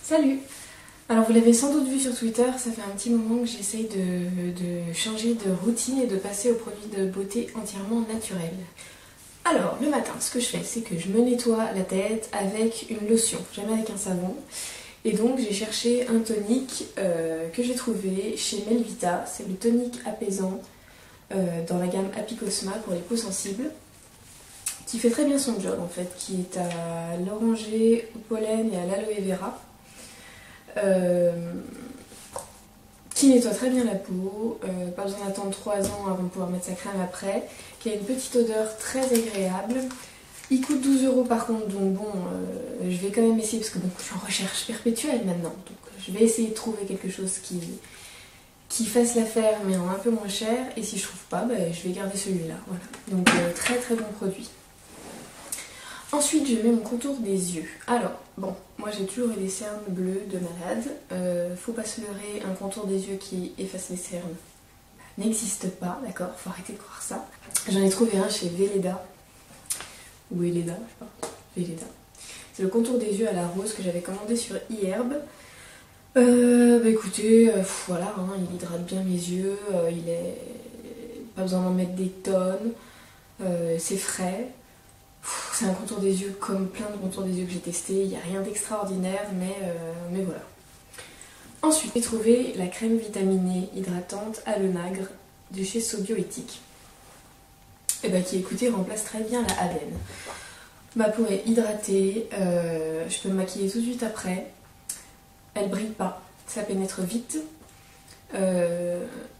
Salut! Alors vous l'avez sans doute vu sur Twitter, ça fait un petit moment que j'essaye de changer de routine et de passer aux produits de beauté entièrement naturels. Alors le matin, ce que je fais, c'est que je me nettoie la tête avec une lotion, jamais avec un savon. Et donc j'ai cherché un tonique que j'ai trouvé chez Melvita, c'est le tonique apaisant dans la gamme Happy Cosma pour les peaux sensibles, qui fait très bien son job en fait, qui est à l'oranger, au pollen et à l'aloe vera. Qui nettoie très bien la peau, pas besoin d'attendre 3 ans avant de pouvoir mettre sa crème après, qui a une petite odeur très agréable. Il coûte 12 € par contre, donc bon, je vais quand même essayer parce que bon, je suis en recherche perpétuelle maintenant, donc je vais essayer de trouver quelque chose qui fasse l'affaire mais en un peu moins cher, et si je trouve pas, bah, je vais garder celui-là, voilà. Donc très très bon produit. Ensuite, je mets mon contour des yeux. Alors, bon, moi j'ai toujours eu des cernes bleues de malade. Faut pas se leurrer, un contour des yeux qui efface les cernes n'existe pas, d'accord? Faut arrêter de croire ça. J'en ai trouvé un chez Velleda. Ou Velleda, je sais pas. Velleda. C'est le contour des yeux à la rose que j'avais commandé sur iHerb. Bah écoutez, voilà, hein, il hydrate bien mes yeux, il est... pas besoin d'en mettre des tonnes, c'est frais. C'est un contour des yeux comme plein de contours des yeux que j'ai testé, il n'y a rien d'extraordinaire, mais voilà. Ensuite, j'ai trouvé la crème vitaminée hydratante à l'onagre de chez Sobioéthique. Et bah qui, écoutez, remplace très bien la haleine. Ma peau est hydratée, je peux me maquiller tout de suite après. Elle brille pas, ça pénètre vite.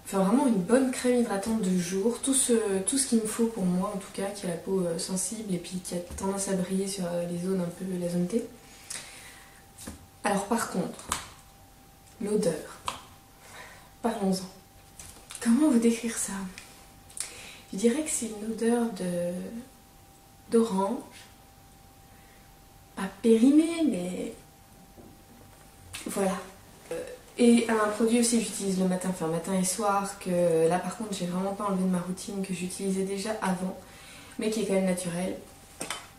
Enfin vraiment une bonne crème hydratante de jour, tout ce qu'il me faut pour moi en tout cas, qui a la peau sensible et puis qui a tendance à briller sur les zones un peu, la zone T. Alors par contre, l'odeur, parlons-en. Comment vous décrire ça? Je dirais que c'est une odeur d'orange, pas périmée mais voilà. Et un produit aussi que j'utilise le matin, enfin matin et soir, que là par contre j'ai vraiment pas enlevé de ma routine, que j'utilisais déjà avant, mais qui est quand même naturel,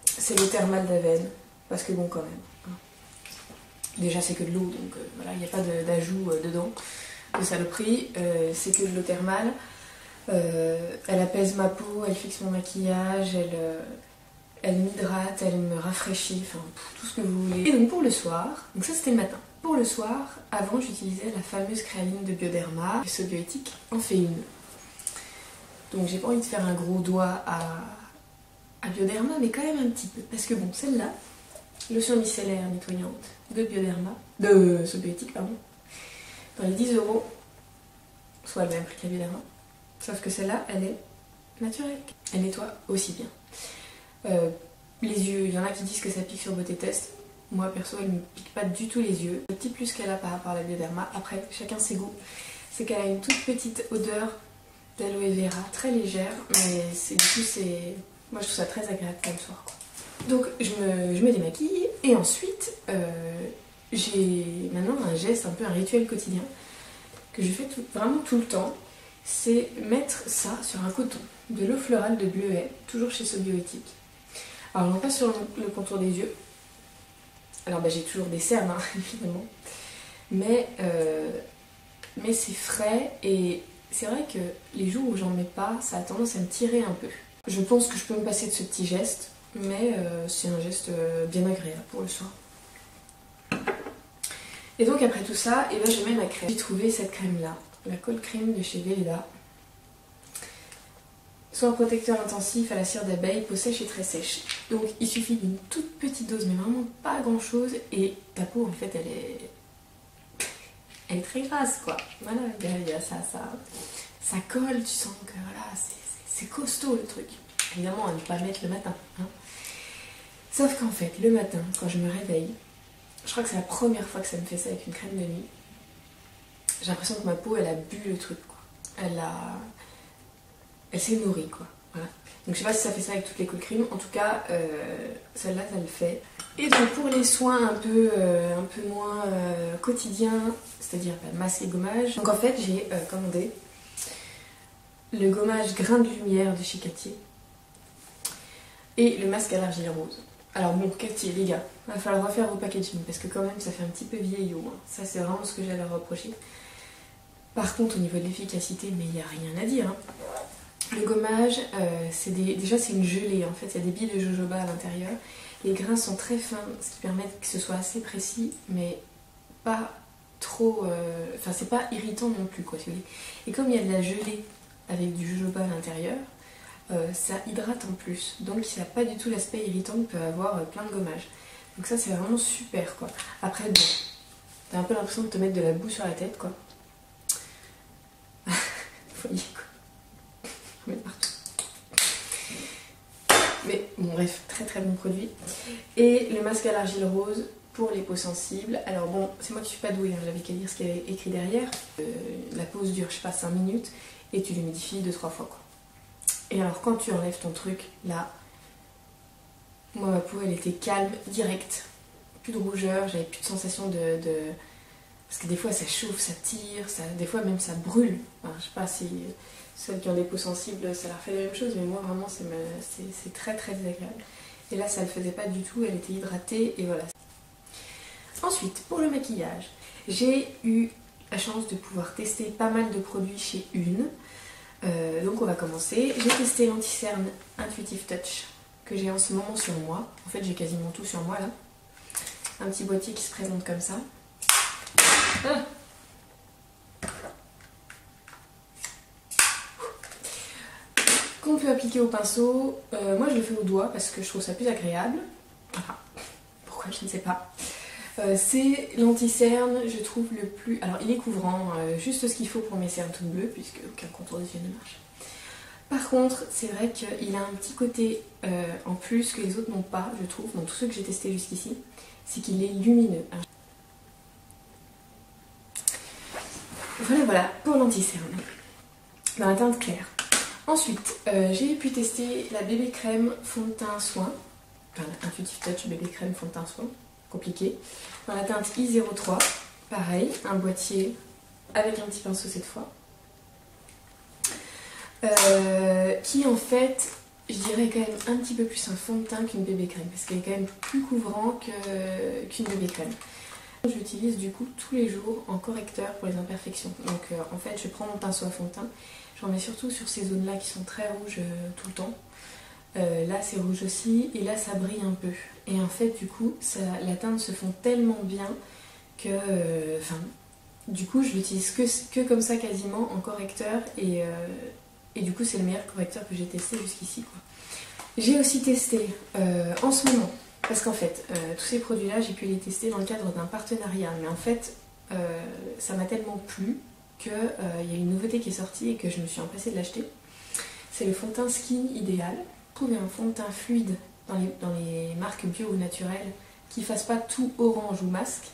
c'est le thermal d'Aven, parce que bon quand même, hein. Déjà c'est que de l'eau, donc voilà, il n'y a pas d'ajout dedans, de saloperie, c'est que de l'eau thermale, elle apaise ma peau, elle fixe mon maquillage, elle m'hydrate, elle me rafraîchit, enfin tout ce que vous voulez. Et donc pour le soir, donc ça c'était le matin. Pour le soir, avant j'utilisais la fameuse créaline de Bioderma, Sobioéthique en fait une. Donc j'ai pas envie de faire un gros doigt à Bioderma, mais quand même un petit peu. Parce que bon, celle-là, lotion micellaire nettoyante de Bioderma, de Sobioéthique, pardon, dans les 10 €, soit le même prix que la Bioderma, sauf que celle-là, elle est naturelle. Elle nettoie aussi bien. Les yeux, il y en a qui disent que ça pique sur Beauté Test. Moi perso, elle ne me pique pas du tout les yeux. Le petit plus qu'elle a par rapport à la Bioderma, après chacun ses goûts, c'est qu'elle a une toute petite odeur d'aloe vera, très légère, mais du coup c'est... Moi je trouve ça très agréable comme soir, quoi. Donc je me démaquille et ensuite j'ai maintenant un geste, un peu un rituel quotidien que je fais vraiment tout le temps, c'est mettre ça sur un coton, de l'eau florale de bleuet, toujours chez Sobioéthique. Alors non pas sur le contour des yeux. Alors bah, j'ai toujours des cernes, hein, évidemment, mais c'est frais et c'est vrai que les jours où j'en mets pas, ça a tendance à me tirer un peu. Je pense que je peux me passer de ce petit geste, mais c'est un geste bien agréable pour le soir. Et donc après tout ça, et ben, je mets ma crème. J'ai trouvé cette crème là, la Cold Cream de chez Velleda. Soit un protecteur intensif à la cire d'abeille, peau sèche et très sèche. Donc il suffit d'une toute petite dose, mais vraiment pas grand chose, et ta peau en fait elle est très grasse quoi. Voilà, il y a ça colle, tu sens que voilà, c'est costaud le truc. Évidemment à ne pas mettre le matin, hein. Sauf qu'en fait le matin, quand je me réveille, je crois que c'est la première fois que ça me fait ça avec une crème de nuit, j'ai l'impression que ma peau elle a bu le truc quoi. Elle s'est nourrie quoi, voilà. Donc je sais pas si ça fait ça avec toutes les cold cream, en tout cas celle-là ça le fait. Et donc pour les soins un peu moins quotidiens, c'est-à-dire masque et gommage, donc en fait j'ai commandé le gommage grain de lumière de chez Cattier et le masque à l'argile rose. Alors bon, quartier, les gars, va falloir refaire vos packaging parce que quand même ça fait un petit peu vieillot. Hein. Ça c'est vraiment ce que j'ai à leur reprocher. Par contre au niveau de l'efficacité, mais il n'y a rien à dire. Hein. Le gommage, déjà c'est une gelée en fait, il y a des billes de jojoba à l'intérieur. Les grains sont très fins, ce qui permet que ce soit assez précis, mais pas trop... Enfin c'est pas irritant non plus quoi, si vous voulez. Et comme il y a de la gelée avec du jojoba à l'intérieur, ça hydrate en plus, donc il n'y a pas du tout l'aspect irritant que peut avoir plein de gommage. Donc ça c'est vraiment super quoi. Après bon, t'as un peu l'impression de te mettre de la boue sur la tête quoi. Folie quoi. Je mets partout. Mais bon bref, très très bon produit. Et le masque à l'argile rose pour les peaux sensibles. Alors bon, c'est moi qui suis pas douée, hein, j'avais qu'à lire ce qu'il y avait écrit derrière. La pose dure je sais pas 5 minutes et tu l'humidifies 2-3 fois quoi. Et alors quand tu enlèves ton truc, là, moi ma peau elle était calme, directe. Plus de rougeur, j'avais plus de sensation de... Parce que des fois ça chauffe, ça tire, des fois même ça brûle. Enfin, je sais pas si celles qui ont des peaux sensibles ça leur fait la même chose, mais moi vraiment c'est très très désagréable. Et là ça le faisait pas du tout, elle était hydratée et voilà. Ensuite, pour le maquillage, j'ai eu la chance de pouvoir tester pas mal de produits chez Une. Donc on va commencer. J'ai testé l'anti-cerne Intuitive Touch que j'ai en ce moment sur moi. En fait j'ai quasiment tout sur moi là. Un petit boîtier qui se présente comme ça. Ah, qu'on peut appliquer au pinceau. Moi je le fais au doigt parce que je trouve ça plus agréable. Voilà. Pourquoi je ne sais pas. C'est l'anti-cerne, je trouve le plus... Alors il est couvrant, juste ce qu'il faut pour mes cernes toutes bleues, puisque aucun contour des yeux ne marche. Par contre, c'est vrai qu'il a un petit côté en plus que les autres n'ont pas, je trouve, dans tous ceux que j'ai testés jusqu'ici, c'est qu'il est lumineux. Voilà pour l'anti-cerne, dans la teinte claire. Ensuite, j'ai pu tester la bébé crème fond de teint soin, enfin Intuitive Touch bébé crème fond de teint soin, compliqué, dans la teinte I03, pareil, un boîtier avec un petit pinceau cette fois, qui en fait, je dirais quand même un petit peu plus un fond de teint qu'une bébé crème, parce qu'elle est quand même plus couvrant qu'une bébé crème. J'utilise du coup tous les jours en correcteur pour les imperfections. Donc en fait je prends mon pinceau à fond de teint, j'en mets surtout sur ces zones là qui sont très rouges tout le temps. Là c'est rouge aussi et là ça brille un peu. Et en fait du coup la teinte se fond tellement bien que du coup je l'utilise que comme ça quasiment en correcteur et du coup c'est le meilleur correcteur que j'ai testé jusqu'ici quoi. J'ai aussi testé en ce moment. Parce qu'en fait, tous ces produits-là, j'ai pu les tester dans le cadre d'un partenariat. Mais en fait, ça m'a tellement plu qu'il y a une nouveauté qui est sortie et que je me suis empressée de l'acheter. C'est le fond de teint Skin Idéal. Trouver un fond de teint fluide dans les marques bio ou naturelles qui ne fasse pas tout orange ou masque,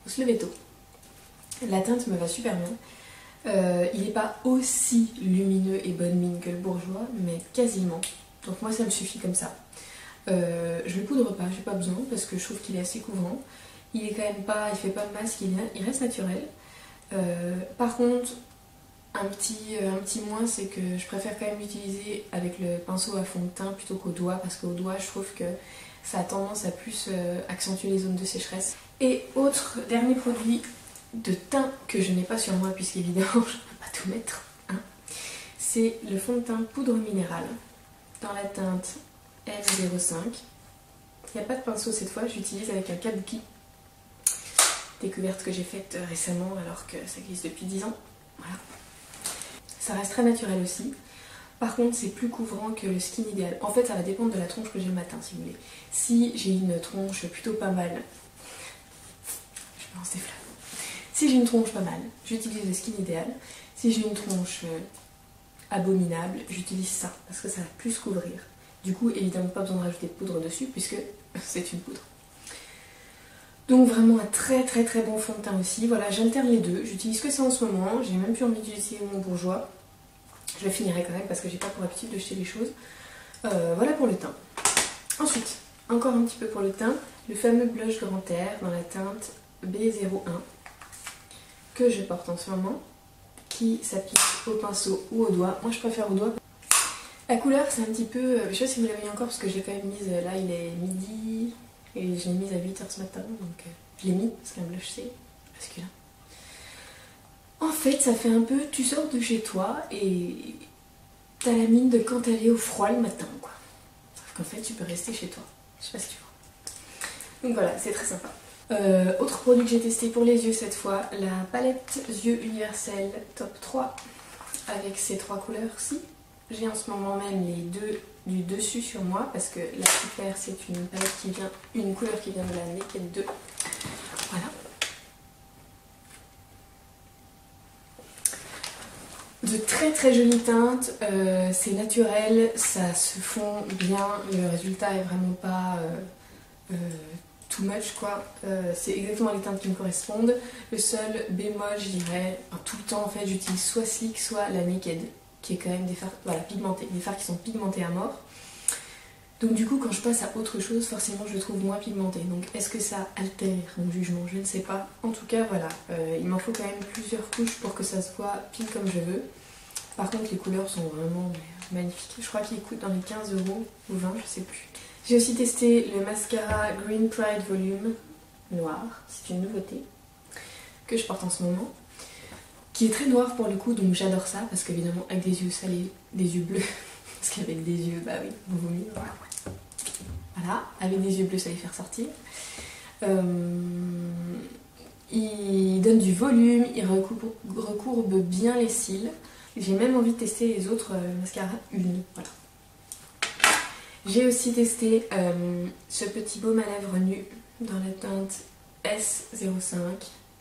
faut se lever tôt. La teinte me va super bien. Il n'est pas aussi lumineux et bonne mine que le Bourjois, mais quasiment. Donc moi, ça me suffit comme ça. Je le poudre pas, j'ai pas besoin parce que je trouve qu'il est assez couvrant. Il est quand même pas, il fait pas masque, il reste naturel. Par contre, un petit moins, c'est que je préfère quand même l'utiliser avec le pinceau à fond de teint plutôt qu'au doigt parce qu'au doigt, je trouve que ça a tendance à plus accentuer les zones de sécheresse. Et autre dernier produit de teint que je n'ai pas sur moi puisqu'évidemment je ne peux pas tout mettre, hein, c'est le fond de teint poudre minérale dans la teinte L05. Il n'y a pas de pinceau cette fois, j'utilise avec un kabuki. Découverte que j'ai faite récemment alors que ça existe depuis 10 ans. Voilà. Ça reste très naturel aussi. Par contre, c'est plus couvrant que le Skin Idéal. En fait, ça va dépendre de la tronche que j'ai le matin, si vous voulez. Si j'ai une tronche plutôt pas mal... Je me lance des flammes. Si j'ai une tronche pas mal, j'utilise le Skin Idéal. Si j'ai une tronche abominable, j'utilise ça, parce que ça va plus couvrir. Du coup, évidemment, pas besoin de rajouter de poudre dessus, puisque c'est une poudre. Donc vraiment un très très très bon fond de teint aussi. Voilà, j'alterne les deux. J'utilise que ça en ce moment. J'ai même plus envie d'utiliser mon Bourjois. Je le finirai quand même parce que j'ai pas pour habitude de jeter les choses. Voilà pour le teint. Ensuite, encore un petit peu pour le teint, le fameux blush Grand Air dans la teinte B01 que je porte en ce moment, qui s'applique au pinceau ou au doigt. Moi je préfère au doigt. La couleur c'est un petit peu, je sais pas si vous l'avez encore parce que je l'ai quand même mise, là il est midi et je l'ai mise à 8h ce matin, donc je l'ai mis parce qu'un blush c'est masculin. En fait ça fait un peu, tu sors de chez toi et t'as la mine de quand t'allais au froid le matin quoi. Sauf qu'en fait tu peux rester chez toi, je sais pas si tu vois. Donc voilà, c'est très sympa. Autre produit que j'ai testé pour les yeux cette fois, la palette yeux universelle top 3 avec ces 3 couleurs-ci. J'ai en ce moment même les deux du dessus sur moi parce que la plus claire c'est une palette qui vient, une couleur qui vient de la Naked 2. Voilà. De très très jolies teintes, c'est naturel, ça se fond bien, le résultat est vraiment pas too much quoi, c'est exactement les teintes qui me correspondent. Le seul bémol je dirais, tout le temps en fait j'utilise soit Sleek soit la Naked, qui est quand même des fards voilà, pigmentés, des fards qui sont pigmentés à mort. Donc du coup quand je passe à autre chose forcément je le trouve moins pigmenté. Donc est-ce que ça altère mon jugement? Je ne sais pas. En tout cas voilà, il m'en faut quand même plusieurs couches pour que ça se voit pile comme je veux. Par contre les couleurs sont vraiment magnifiques. Je crois qu'il coûte dans les 15 € ou 20, je sais plus. J'ai aussi testé le mascara Green Pride Volume noir, c'est une nouveauté que je porte en ce moment, qui est très noir pour le coup, donc j'adore ça, parce qu'évidemment avec des yeux salés, des yeux bleus, parce qu'avec des yeux, bah oui, vaut mieux. Voilà, avec des yeux bleus ça les fait ressortir. Il donne du volume, il recourbe bien les cils. J'ai même envie de tester les autres mascaras Uni, voilà. J'ai aussi testé ce petit baume à lèvres nu dans la teinte S05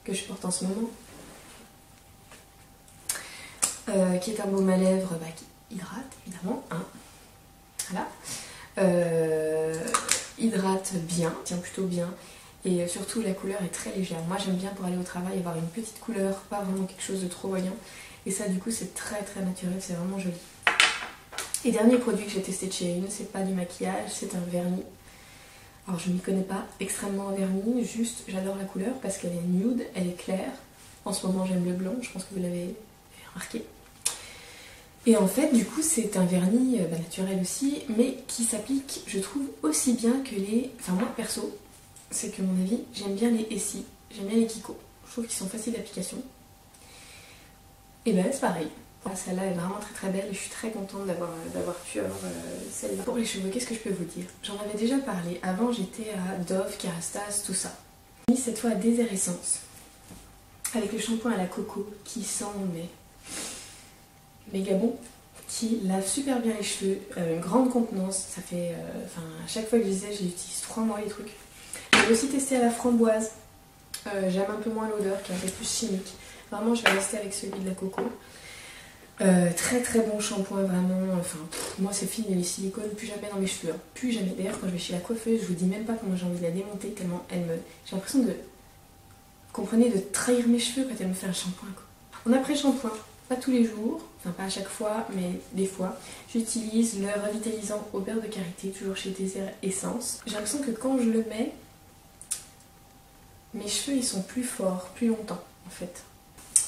que je porte en ce moment. Qui est un baume à lèvres qui hydrate évidemment. Hein. Voilà. Hydrate bien, tient plutôt bien. Et surtout la couleur est très légère. Moi j'aime bien pour aller au travail avoir une petite couleur, pas vraiment quelque chose de trop voyant. Et ça du coup c'est très très naturel, c'est vraiment joli. Et dernier produit que j'ai testé de chez Une, c'est pas du maquillage, c'est un vernis. Alors je m'y connais pas extrêmement en vernis, juste j'adore la couleur parce qu'elle est nude, elle est claire. En ce moment j'aime le blanc, je pense que vous l'avez remarqué. Et en fait du coup c'est un vernis naturel aussi, mais qui s'applique je trouve aussi bien que les... Enfin moi perso, c'est que mon avis, j'aime bien les Essie, j'aime bien les Kiko. Je trouve qu'ils sont faciles d'application. Et ben c'est pareil. Celle-là est vraiment très très belle et je suis très contente d'avoir pu avoir celle-là. Pour les cheveux, qu'est-ce que je peux vous dire? J'en avais déjà parlé. Avant j'étais à Dove, Kerastase, tout ça. J'ai mis cette fois à Désert Essence. Avec le shampoing à la coco qui sent mais méga bon. Qui lave super bien les cheveux. Une grande contenance. Ça fait... Enfin à chaque fois que je disais j'utilise 3 mois les trucs. J'ai aussi testé à la framboise. J'aime un peu moins l'odeur qui est un peu plus chimique. Vraiment je vais rester avec celui de la coco. Très très bon shampoing vraiment, enfin moi c'est fini les silicones, plus jamais dans mes cheveux, hein. Plus jamais. D'ailleurs quand je vais chez la coiffeuse je vous dis même pas comment j'ai envie de la démonter tellement elle me... J'ai l'impression de, vous comprenez, de trahir mes cheveux quand elle me fait un shampoing quoi. En après shampoing, pas tous les jours, enfin pas à chaque fois mais des fois, j'utilise le revitalisant au beurre de karité, toujours chez Désert Essence. J'ai l'impression que quand je le mets, mes cheveux ils sont plus forts, plus longtemps en fait.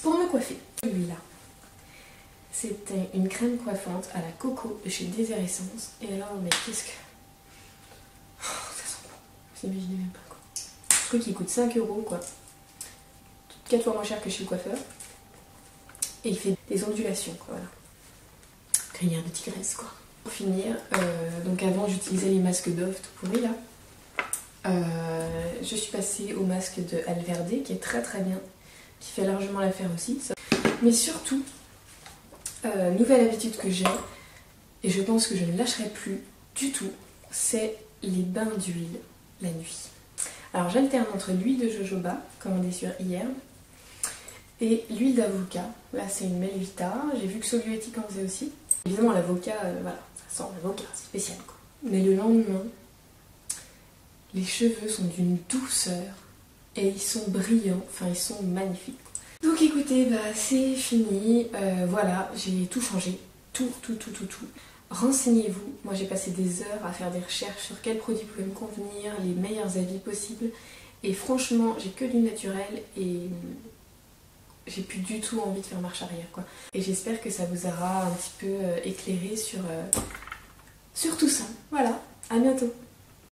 Pour me coiffer, celui-là. C'était une crème coiffante à la coco de chez Désert Essence. Et alors, mais qu'est-ce que... Oh, ça sent bon. Vous imaginez même pas quoi. Je crois qu'il coûte 5 € quoi. 4 fois moins cher que chez le coiffeur. Et il fait des ondulations quoi, voilà. Crinière de tigresse quoi. Pour finir, donc avant j'utilisais les masques Dove tout pourris là. Je suis passée au masque de Alverde qui est très très bien. Qui fait largement l'affaire aussi. Mais surtout... nouvelle habitude que j'ai, et je pense que je ne lâcherai plus du tout, c'est les bains d'huile la nuit. Alors j'alterne entre l'huile de jojoba, commandée sur hier, et l'huile d'avocat. Là c'est une Melvita, j'ai vu que Soluetic en faisait aussi. Évidemment l'avocat, voilà, ça sent l'avocat, c'est spécial quoi. Mais le lendemain, les cheveux sont d'une douceur, et ils sont brillants, enfin ils sont magnifiques. Donc écoutez, bah c'est fini, voilà, j'ai tout changé, tout. Renseignez-vous, moi j'ai passé des heures à faire des recherches sur quels produits pouvaient me convenir, les meilleurs avis possibles, et franchement j'ai que du naturel, et j'ai plus du tout envie de faire marche arrière quoi. Et j'espère que ça vous aura un petit peu éclairé sur tout ça. Voilà, à bientôt.